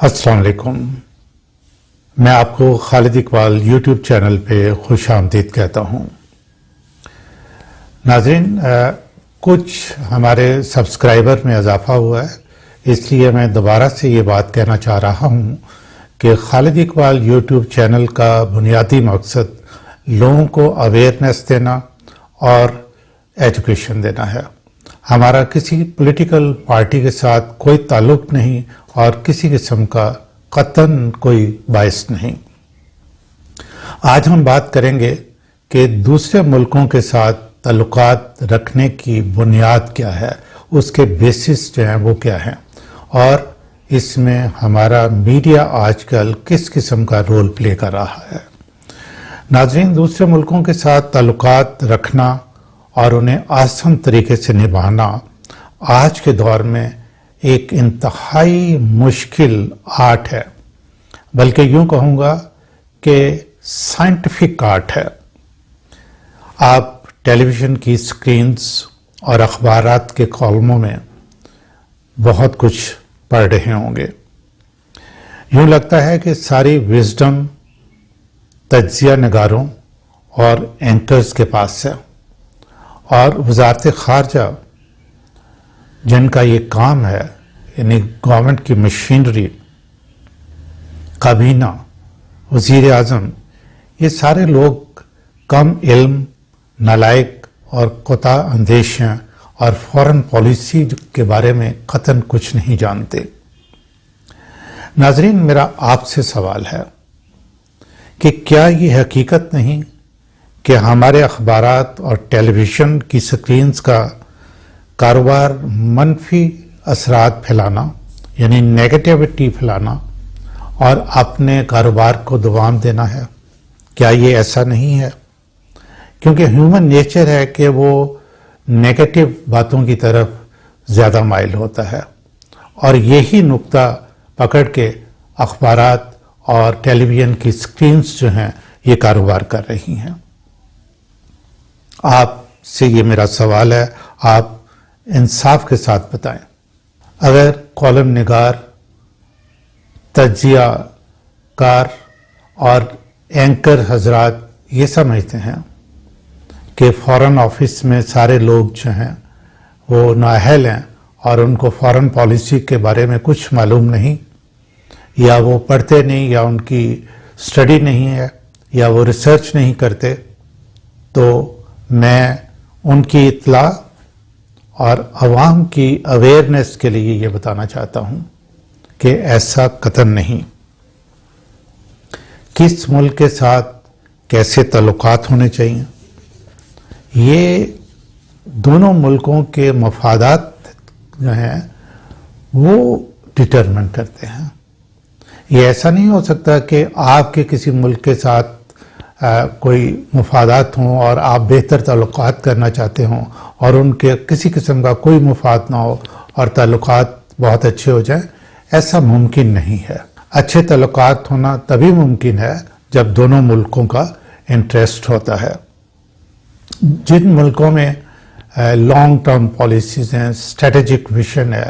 السلام علیکم. میں آپ کو خالد اقبال یوٹیوب چینل پہ خوش آمدید کہتا ہوں. ناظرین، کچھ ہمارے سبسکرائبر میں اضافہ ہوا ہے، اس لیے میں دوبارہ سے یہ بات کہنا چاہ رہا ہوں کہ خالد اقبال یوٹیوب چینل کا بنیادی مقصد لوگوں کو اویئرنیس دینا اور ایجوکیشن دینا ہے. ہمارا کسی پولیٹیکل پارٹی کے ساتھ کوئی تعلق نہیں اور کسی قسم کا قطعاً کوئی باعث نہیں. آج ہم بات کریں گے کہ دوسرے ملکوں کے ساتھ تعلقات رکھنے کی بنیاد کیا ہے، اس کے بیسس جو ہیں وہ کیا ہیں، اور اس میں ہمارا میڈیا آج کل کس قسم کا رول پلے کر رہا ہے. ناظرین، دوسرے ملکوں کے ساتھ تعلقات رکھنا اور انہیں آسان طریقے سے نبھانا آج کے دور میں ایک انتہائی مشکل آرٹ ہے، بلکہ یوں کہوں گا کہ سائنٹیفک آرٹ ہے. آپ ٹیلی ویژن کی سکرینز اور اخبارات کے کالموں میں بہت کچھ پڑھ رہے ہوں گے. یوں لگتا ہے کہ ساری وزڈم تجزیہ نگاروں اور اینکرز کے پاس ہے، اور وزارت خارجہ جن کا یہ کام ہے، یعنی گورنمنٹ کی مشینری، کابینہ، وزیر اعظم، یہ سارے لوگ کم علم، نالائق اور کوتاہ اندیش ہیں اور فورن پالیسی کے بارے میں قطعاً کچھ نہیں جانتے. ناظرین، میرا آپ سے سوال ہے کہ کیا یہ حقیقت نہیں کہ ہمارے اخبارات اور ٹیلی ویژن کی سکرینز کا کاروبار منفی اثرات پھیلانا، یعنی نیگیٹیوٹی پھیلانا اور اپنے کاروبار کو دوام دینا ہے؟ کیا یہ ایسا نہیں ہے؟ کیونکہ ہیومن نیچر ہے کہ وہ نیگیٹو باتوں کی طرف زیادہ مائل ہوتا ہے، اور یہی نقطہ پکڑ کے اخبارات اور ٹیلی ویژن کی سکرینز جو ہیں یہ کاروبار کر رہی ہیں. آپ سے یہ میرا سوال ہے، آپ انصاف کے ساتھ بتائیں. اگر کالم نگار، تجزیہ کار اور اینکر حضرات یہ سمجھتے ہیں کہ فورن آفس میں سارے لوگ جو ہیں وہ نااہل ہیں اور ان کو فورن پالیسی کے بارے میں کچھ معلوم نہیں، یا وہ پڑھتے نہیں، یا ان کی اسٹڈی نہیں ہے، یا وہ ریسرچ نہیں کرتے، تو میں ان کی اطلاع اور عوام کی اویئرنیس کے لیے یہ بتانا چاہتا ہوں کہ ایسا قطعاً نہیں. کس ملک کے ساتھ کیسے تعلقات ہونے چاہیے، یہ دونوں ملکوں کے مفادات جو ہیں وہ ڈٹرمن کرتے ہیں. یہ ایسا نہیں ہو سکتا کہ آپ کے کسی ملک کے ساتھ کوئی مفادات ہوں اور آپ بہتر تعلقات کرنا چاہتے ہوں اور ان کے کسی قسم کا کوئی مفاد نہ ہو اور تعلقات بہت اچھے ہو جائیں. ایسا ممکن نہیں ہے. اچھے تعلقات ہونا تبھی ممکن ہے جب دونوں ملکوں کا انٹرسٹ ہوتا ہے. جن ملکوں میں لانگ ٹرم پالیسیز ہیں، اسٹریٹجک ویژن ہے،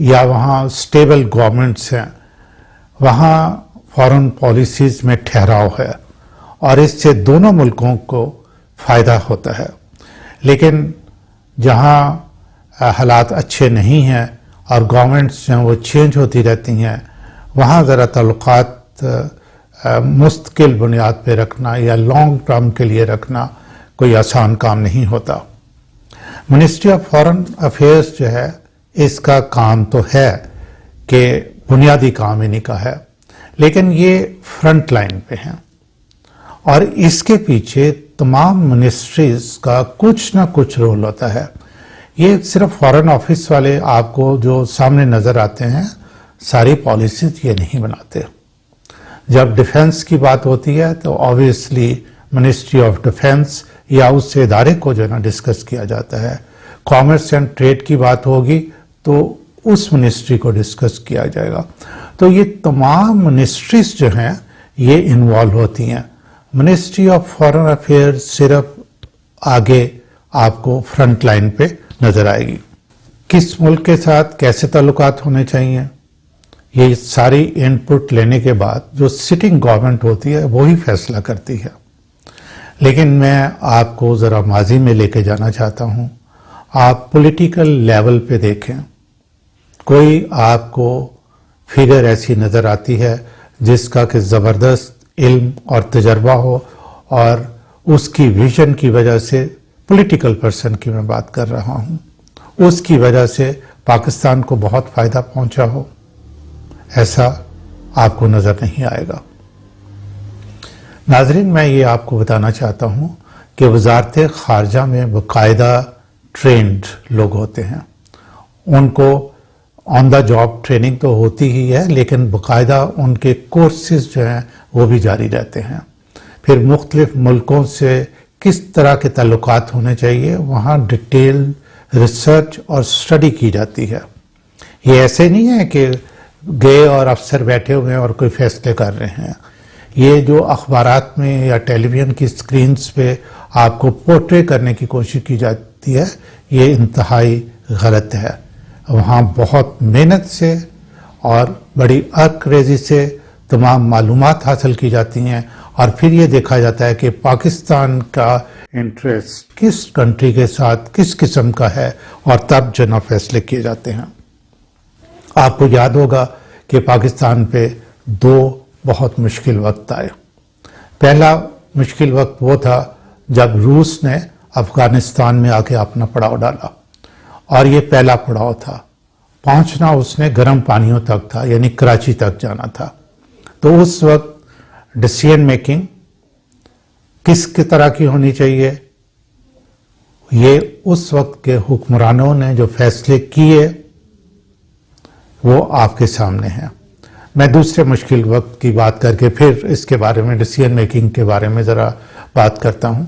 یا وہاں اسٹیبل گورنمنٹس ہیں، وہاں فورن پالیسیز میں ٹھہراؤ ہے اور اس سے دونوں ملکوں کو فائدہ ہوتا ہے. لیکن جہاں حالات اچھے نہیں ہیں اور گورنمنٹس جو ہیں وہ چینج ہوتی رہتی ہیں، وہاں ذرا تعلقات مستقل بنیاد پہ رکھنا یا لانگ ٹرم کے لیے رکھنا کوئی آسان کام نہیں ہوتا. منسٹری آف فارن افیئرز جو ہے، اس کا کام تو ہے کہ بنیادی کام انہی کا ہے، لیکن یہ فرنٹ لائن پہ ہیں، اور اس کے پیچھے تمام منسٹریز کا کچھ نہ کچھ رول ہوتا ہے. یہ صرف فارن آفس والے آپ کو جو سامنے نظر آتے ہیں ساری پالیسیز یہ نہیں بناتے. جب ڈیفنس کی بات ہوتی ہے تو آبویسلی منسٹری آف ڈیفنس یا اس سے ادارے کو جو ہے نا ڈسکس کیا جاتا ہے. کامرس اینڈ ٹریڈ کی بات ہوگی تو اس منسٹری کو ڈسکس کیا جائے گا. تو یہ تمام منسٹریز جو ہیں یہ انوالو ہوتی ہیں. منسٹری آف فارن افیئر صرف آگے آپ کو فرنٹ لائن پہ نظر آئے گی. کس ملک کے ساتھ کیسے تعلقات ہونے چاہیے، یہ ساری ان پٹ لینے کے بعد جو سٹنگ گورنمنٹ ہوتی ہے وہی فیصلہ کرتی ہے. لیکن میں آپ کو ذرا ماضی میں لے کے جانا چاہتا ہوں. آپ پولیٹیکل لیول پہ دیکھیں، کوئی آپ کو فگر ایسی نظر آتی ہے جس کا کہ زبردست علم اور تجربہ ہو اور اس کی ویژن کی وجہ سے، پولیٹیکل پرسن کی میں بات کر رہا ہوں، اس کی وجہ سے پاکستان کو بہت فائدہ پہنچا ہو؟ ایسا آپ کو نظر نہیں آئے گا. ناظرین، میں یہ آپ کو بتانا چاہتا ہوں کہ وزارت خارجہ میں باقاعدہ ٹرینڈ لوگ ہوتے ہیں. ان کو آن دا جاب ٹریننگ تو ہوتی ہی ہے، لیکن باقاعدہ ان کے کورسز جو ہیں وہ بھی جاری رہتے ہیں. پھر مختلف ملکوں سے کس طرح کے تعلقات ہونے چاہیے، وہاں ڈیٹیل ریسرچ اور اسٹڈی کی جاتی ہے. یہ ایسے نہیں ہے کہ گئے اور افسر بیٹھے ہوئے ہیں اور کوئی فیصلے کر رہے ہیں. یہ جو اخبارات میں یا ٹیلی ویژن کی سکرینز پہ آپ کو پورٹری کرنے کی کوشش کی جاتی ہے، یہ انتہائی غلط ہے. وہاں بہت محنت سے اور بڑی عرق ریزی سے تمام معلومات حاصل کی جاتی ہیں، اور پھر یہ دیکھا جاتا ہے کہ پاکستان کا انٹرسٹ کس کنٹری کے ساتھ کس قسم کا ہے، اور تب جنا فیصلے کیے جاتے ہیں. آپ کو یاد ہوگا کہ پاکستان پہ دو بہت مشکل وقت آئے. پہلا مشکل وقت وہ تھا جب روس نے افغانستان میں آ کے اپنا پڑاؤ ڈالا، اور یہ پہلا پڑاؤ تھا. پہنچنا اس نے گرم پانیوں تک تھا، یعنی کراچی تک جانا تھا. تو اس وقت ڈیسیژن میکنگ کس کی طرح کی ہونی چاہیے، یہ اس وقت کے حکمرانوں نے جو فیصلے کیے وہ آپ کے سامنے ہیں. میں دوسرے مشکل وقت کی بات کر کے پھر اس کے بارے میں، ڈیسیژن میکنگ کے بارے میں ذرا بات کرتا ہوں.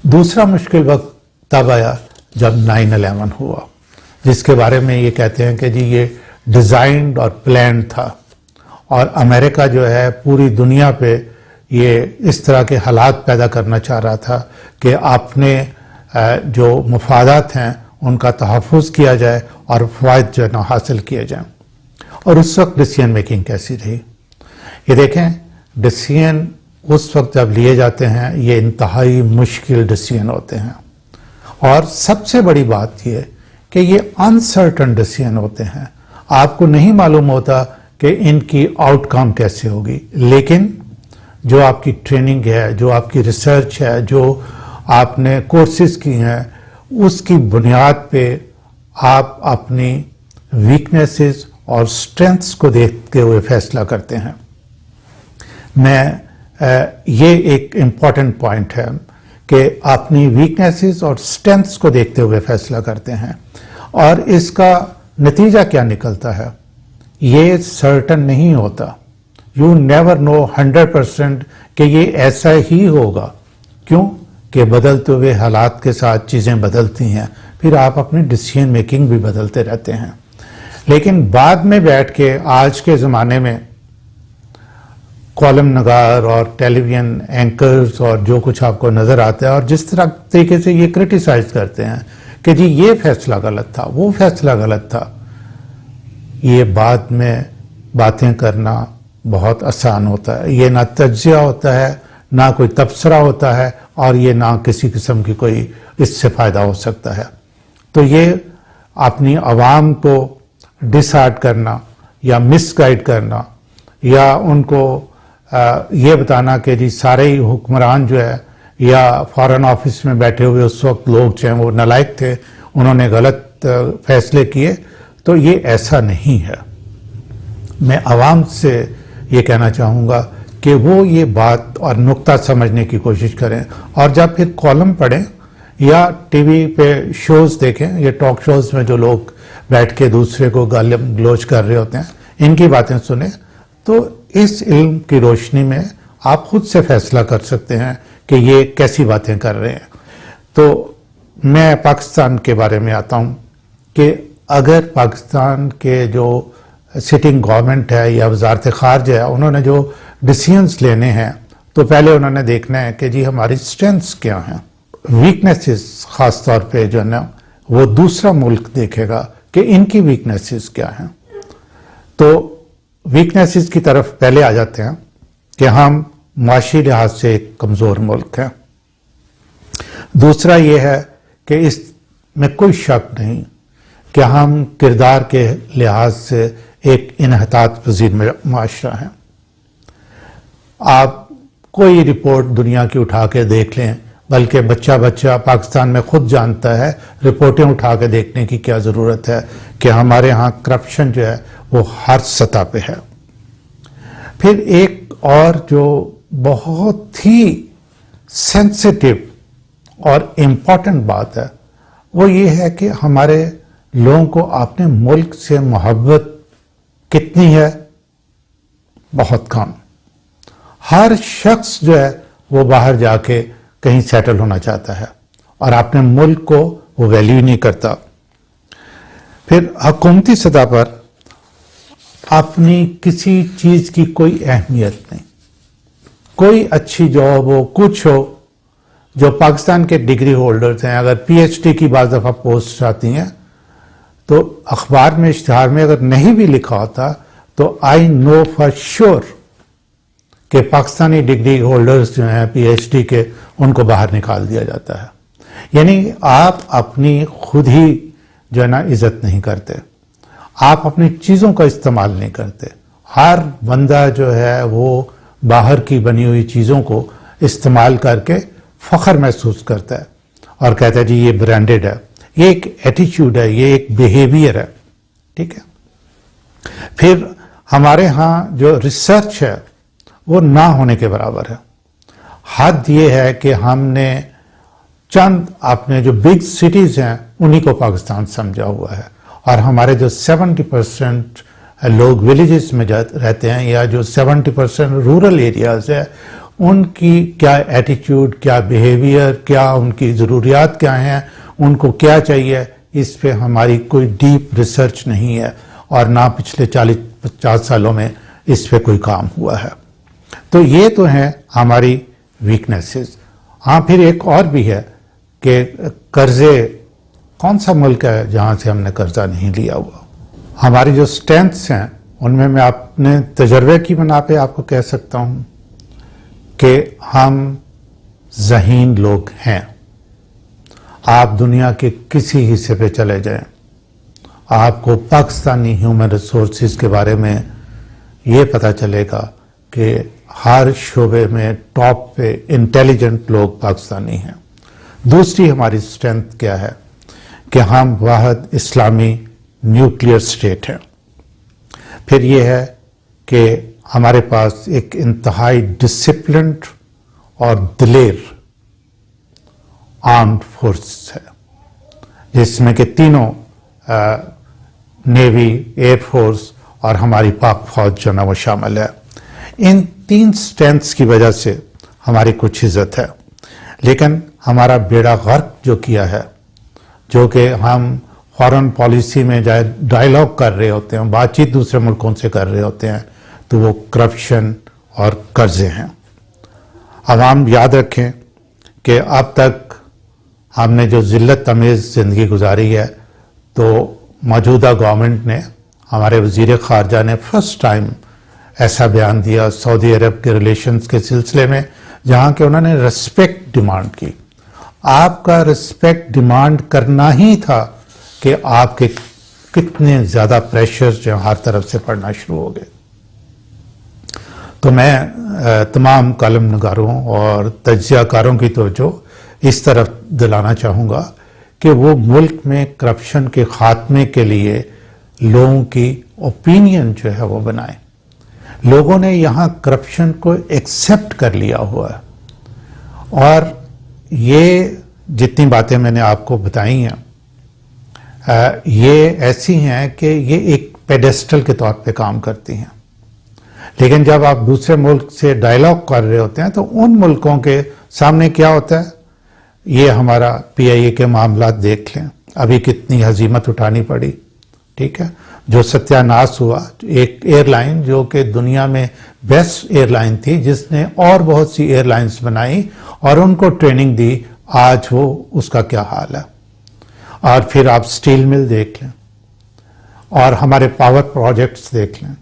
دوسرا مشکل وقت تب آیا جب 9/11 ہوا، جس کے بارے میں یہ کہتے ہیں کہ جی یہ ڈیزائنڈ اور پلانڈ تھا، اور امریکہ جو ہے پوری دنیا پہ یہ اس طرح کے حالات پیدا کرنا چاہ رہا تھا کہ اپنے جو مفادات ہیں ان کا تحفظ کیا جائے اور فوائد جو ہے نا حاصل کیے جائیں. اور اس وقت ڈیسیژن میکنگ کیسی رہی؟ یہ دیکھیں، ڈیسیژن اس وقت جب لیے جاتے ہیں یہ انتہائی مشکل ڈیسیژن ہوتے ہیں، اور سب سے بڑی بات یہ کہ یہ انسرٹن ڈیسیژن ہوتے ہیں. آپ کو نہیں معلوم ہوتا کہ ان کی آؤٹ کم کیسے ہوگی، لیکن جو آپ کی ٹریننگ ہے، جو آپ کی ریسرچ ہے، جو آپ نے کورسز کی ہیں، اس کی بنیاد پہ آپ اپنی ویکنیسز اور سٹرینتھس کو دیکھتے ہوئے فیصلہ کرتے ہیں. یہ ایک امپورٹنٹ پوائنٹ ہے کہ اپنی ویکنیسز اور سٹرینتھس کو دیکھتے ہوئے فیصلہ کرتے ہیں. اور اس کا نتیجہ کیا نکلتا ہے یہ سرٹن نہیں ہوتا. یو نیور نو 100% کہ یہ ایسا ہی ہوگا. کیوں کہ بدلتے ہوئے حالات کے ساتھ چیزیں بدلتی ہیں، پھر آپ اپنی ڈیسیژن میکنگ بھی بدلتے رہتے ہیں. لیکن بعد میں بیٹھ کے آج کے زمانے میں کالم نگار اور ٹیلی ویژن اینکرز اور جو کچھ آپ کو نظر آتا ہے، اور جس طریقے سے یہ کرٹیسائز کرتے ہیں کہ جی یہ فیصلہ غلط تھا، وہ فیصلہ غلط تھا، یہ بعد میں باتیں کرنا بہت آسان ہوتا ہے. یہ نہ تجزیہ ہوتا ہے، نہ کوئی تبصرہ ہوتا ہے، اور یہ نہ کسی قسم کی کوئی اس سے فائدہ ہو سکتا ہے. تو یہ اپنی عوام کو ڈس ہارٹ کرنا یا مس گائیڈ کرنا، یا ان کو یہ بتانا کہ جی سارے ہی حکمران جو ہے یا فارن آفس میں بیٹھے ہوئے اس وقت لوگ جو ہیں وہ نالائق تھے، انہوں نے غلط فیصلے کیے، تو یہ ایسا نہیں ہے. میں عوام سے یہ کہنا چاہوں گا کہ وہ یہ بات اور نقطہ سمجھنے کی کوشش کریں، اور جب پھر کالم پڑھیں یا ٹی وی پہ شوز دیکھیں، یہ ٹاک شوز میں جو لوگ بیٹھ کے دوسرے کو گالی گلوچ کر رہے ہوتے ہیں، ان کی باتیں سنیں، تو اس علم کی روشنی میں آپ خود سے فیصلہ کر سکتے ہیں کہ یہ کیسی باتیں کر رہے ہیں. تو میں پاکستان کے بارے میں آتا ہوں کہ اگر پاکستان کے جو سٹنگ گورنمنٹ ہے یا وزارت خارجہ ہے، انہوں نے جو ڈیسیژنز لینے ہیں تو پہلے انہوں نے دیکھنا ہے کہ جی ہماری سٹرینتھس کیا ہیں، ویکنیسز خاص طور پہ جو ہے نا وہ دوسرا ملک دیکھے گا کہ ان کی ویکنیسز کیا ہیں. تو ویکنیسز کی طرف پہلے آ جاتے ہیں کہ ہم معاشی لحاظ سے ایک کمزور ملک ہیں. دوسرا یہ ہے کہ اس میں کوئی شک نہیں کہ ہم کردار کے لحاظ سے ایک انحطاط پذیر معاشرہ ہیں. آپ کوئی رپورٹ دنیا کی اٹھا کے دیکھ لیں، بلکہ بچہ پاکستان میں خود جانتا ہے، رپورٹیں اٹھا کے دیکھنے کی کیا ضرورت ہے کہ ہمارے ہاں کرپشن جو ہے وہ ہر سطح پہ ہے. پھر ایک اور جو بہت ہی سینسیٹیو اور امپورٹنٹ بات ہے وہ یہ ہے کہ ہمارے لوگوں کو اپنے ملک سے محبت کتنی ہے؟ بہت کم. ہر شخص جو ہے وہ باہر جا کے کہیں سیٹل ہونا چاہتا ہے اور اپنے ملک کو وہ ویلیو نہیں کرتا. پھر حکومتی سطح پر اپنی کسی چیز کی کوئی اہمیت نہیں. کوئی اچھی جاب ہو، کچھ ہو، جو پاکستان کے ڈگری ہولڈرز ہیں، اگر پی ایچ ڈی کی بعض دفعہ پوسٹ آتی ہیں تو اخبار میں اشتہار میں اگر نہیں بھی لکھا ہوتا تو آئی نو فار شیور کہ پاکستانی ڈگری ہولڈرز جو ہیں پی ایچ ڈی کے، ان کو باہر نکال دیا جاتا ہے. یعنی آپ اپنی خود ہی جو ہے نا عزت نہیں کرتے، آپ اپنی چیزوں کا استعمال نہیں کرتے. ہر بندہ جو ہے وہ باہر کی بنی ہوئی چیزوں کو استعمال کر کے فخر محسوس کرتا ہے اور کہتا ہے جی یہ برانڈڈ ہے. یہ ایک ایٹیچیوڈ ہے، یہ ایک بیہیویئر ہے. ٹھیک ہے. پھر ہمارے ہاں جو ریسرچ ہے وہ نہ ہونے کے برابر ہے. حد یہ ہے کہ ہم نے چند اپنے جو بگ سٹیز ہیں انہی کو پاکستان سمجھا ہوا ہے، اور ہمارے جو 70% لوگ ولیجز میں رہتے ہیں یا جو 70% رورل ایریاز ہے، ان کی کیا ایٹیچیوڈ، کیا بیہیویئر، کیا ان کی ضروریات کیا ہیں، ان کو کیا چاہیے، اس پہ ہماری کوئی ڈیپ ریسرچ نہیں ہے اور نہ پچھلے 40-50 سالوں میں اس پہ کوئی کام ہوا ہے. تو یہ تو ہیں ہماری ویکنیسز. ہاں پھر ایک اور بھی ہے کہ قرضے، کون سا ملک ہے جہاں سے ہم نے قرضہ نہیں لیا ہوا؟ ہماری جو سٹرینتھس ہیں ان میں اپنے تجربے کی بنا پہ آپ کو کہہ سکتا ہوں کہ ہم ذہین لوگ ہیں. آپ دنیا کے کسی حصے پہ چلے جائیں، آپ کو پاکستانی ہیومن ریسورسز کے بارے میں یہ پتہ چلے گا کہ ہر شعبے میں ٹاپ پہ انٹیلیجنٹ لوگ پاکستانی ہیں. دوسری ہماری سٹرینتھ کیا ہے کہ ہم واحد اسلامی نیوکلیئر سٹیٹ ہیں. پھر یہ ہے کہ ہمارے پاس ایک انتہائی ڈسپلنڈ اور دلیر آرمڈ فورس ہے، جس میں کہ تینوں نیوی، ایئر فورس اور ہماری پاک فوج جو نا وہ شامل ہے. ان 3 سٹرینتھس کی وجہ سے ہماری کچھ عزت ہے. لیکن ہمارا بیڑا غرق جو کیا ہے، جو کہ ہم فارن پالیسی میں ڈائیلاگ کر رہے ہوتے ہیں، بات چیت دوسرے ملکوں سے کر رہے ہوتے ہیں، تو وہ کرپشن اور قرضے ہیں. عوام یاد رکھیں کہ اب تک ہم نے جو ذلت امیز زندگی گزاری ہے، تو موجودہ گورنمنٹ نے، ہمارے وزیر خارجہ نے فرسٹ ٹائم ایسا بیان دیا سعودی عرب کے ریلیشنز کے سلسلے میں، جہاں کہ انہوں نے رسپیکٹ ڈیمانڈ کی. آپ کا رسپیکٹ ڈیمانڈ کرنا ہی تھا کہ آپ کے کتنے زیادہ پریشرز جو ہر طرف سے پڑنا شروع ہو گئے. تو میں تمام کالم نگاروں اور تجزیہ کاروں کی توجہ اس طرف دلانا چاہوں گا کہ وہ ملک میں کرپشن کے خاتمے کے لیے لوگوں کی اوپینین جو ہے وہ بنائیں. لوگوں نے یہاں کرپشن کو ایکسیپٹ کر لیا ہوا ہے، اور یہ جتنی باتیں میں نے آپ کو بتائی ہیں یہ ایسی ہیں کہ یہ ایک پیڈسٹل کے طور پہ کام کرتی ہیں. لیکن جب آپ دوسرے ملک سے ڈائیلاگ کر رہے ہوتے ہیں تو ان ملکوں کے سامنے کیا ہوتا ہے؟ یہ ہمارا پی آئی اے کے معاملات دیکھ لیں، ابھی کتنی ہزیمت اٹھانی پڑی. ٹھیک ہے، جو ستیہ ناش ہوا، ایک ایئر لائن جو کہ دنیا میں بیسٹ ایئر لائن تھی، جس نے اور بہت سی ایئر لائنز بنائی اور ان کو ٹریننگ دی، آج وہ اس کا کیا حال ہے. اور پھر آپ سٹیل مل دیکھ لیں، اور ہمارے پاور پروجیکٹس دیکھ لیں،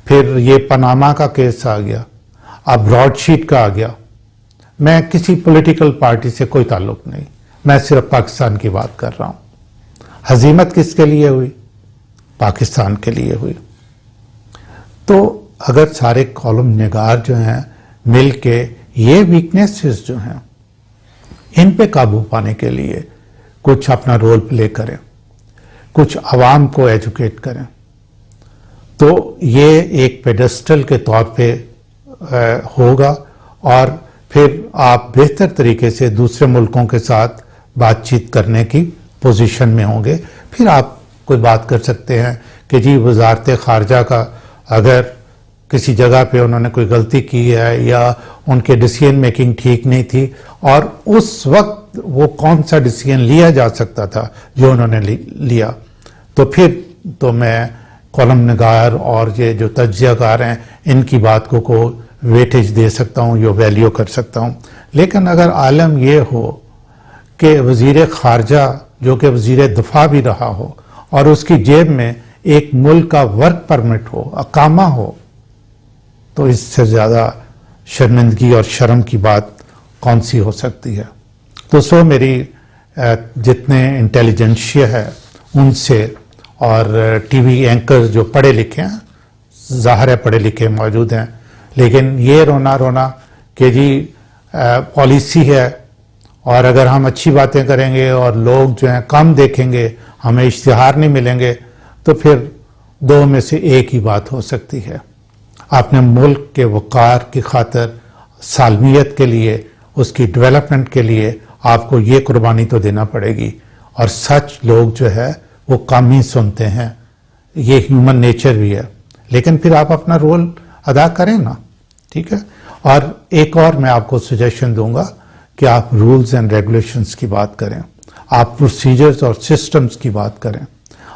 پھر یہ پاناما کا کیس آ گیا، اب براڈ شیٹ کا آ گیا. میں کسی پولیٹیکل پارٹی سے کوئی تعلق نہیں، میں صرف پاکستان کی بات کر رہا ہوں. ہزیمت کس کے لیے ہوئی؟ پاکستان کے لیے ہوئی. تو اگر سارے کالم نگار جو ہیں مل کے یہ ویکنیسز جو ہیں ان پہ قابو پانے کے لیے کچھ اپنا رول پلے کریں، کچھ عوام کو ایجوکیٹ کریں، تو یہ ایک پیڈسٹل کے طور پہ ہوگا، اور پھر آپ بہتر طریقے سے دوسرے ملکوں کے ساتھ بات چیت کرنے کی پوزیشن میں ہوں گے. پھر آپ کوئی بات کر سکتے ہیں کہ جی وزارت خارجہ کا اگر کسی جگہ پہ انہوں نے کوئی غلطی کی ہے یا ان کے ڈیسیژن میکنگ ٹھیک نہیں تھی، اور اس وقت وہ کون سا ڈیسیژن لیا جا سکتا تھا جو انہوں نے لیا، تو پھر تو میں کالم نگار اور یہ جو تجزیہ کار ہیں ان کی بات کو ویٹیج دے سکتا ہوں، یا ویلیو کر سکتا ہوں. لیکن اگر عالم یہ ہو کہ وزیر خارجہ جو کہ وزیر دفاع بھی رہا ہو اور اس کی جیب میں ایک ملک کا ورک پرمٹ ہو، اقامہ ہو، تو اس سے زیادہ شرمندگی اور شرم کی بات کون سی ہو سکتی ہے. تو سو میری جتنے انٹیلیجنشیا ہے ان سے، اور ٹی وی اینکر جو پڑھے لکھے ہیں، ظاہر ہے پڑھے لکھے موجود ہیں، لیکن یہ رونا کہ جی پالیسی ہے، اور اگر ہم اچھی باتیں کریں گے اور لوگ جو ہیں کم دیکھیں گے، ہمیں اشتہار نہیں ملیں گے، تو پھر دو میں سے ایک ہی بات ہو سکتی ہے. اپنے ملک کے وقار کی خاطر، سالمیت کے لیے، اس کی ڈیولپمنٹ کے لیے آپ کو یہ قربانی تو دینا پڑے گی. اور سچ لوگ جو ہے وہ کم ہی سنتے ہیں، یہ ہیومن نیچر بھی ہے، لیکن پھر آپ اپنا رول ادا کریں نا. ٹھیک ہے. اور ایک اور میں آپ کو سجیشن دوں گا کہ آپ رولز اینڈ ریگولیشنز کی بات کریں، آپ پروسیجرز اور سسٹمز کی بات کریں،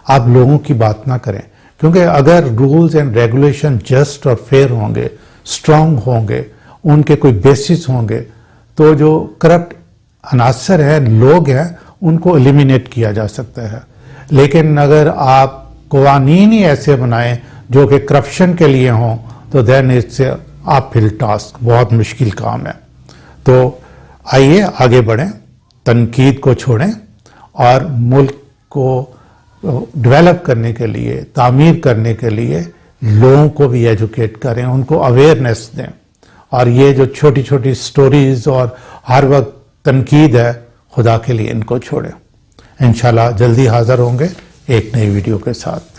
آپ لوگوں کی بات نہ کریں. کیونکہ اگر رولز اینڈ ریگولیشن جسٹ اور فیئر ہوں گے، اسٹرانگ ہوں گے، ان کے کوئی بیسس ہوں گے، تو جو کرپٹ عناصر ہیں، لوگ ہیں، ان کو ایلیمینیٹ کیا جا سکتا ہے. لیکن اگر آپ قوانین ہی ایسے بنائیں جو کہ کرپشن کے لیے ہوں، تو دین اٹس اے اپ ہل ٹاسک، بہت مشکل کام ہے. تو آئیے آگے بڑھیں، تنقید کو چھوڑیں، اور ملک کو ڈیولپ کرنے کے لیے، تعمیر کرنے کے لیے لوگوں کو بھی ایجوکیٹ کریں، ان کو اویئرنیس دیں. اور یہ جو چھوٹی چھوٹی سٹوریز اور ہر وقت تنقید ہے، خدا کے لیے ان کو چھوڑیں. انشاءاللہ جلدی حاضر ہوں گے ایک نئی ویڈیو کے ساتھ.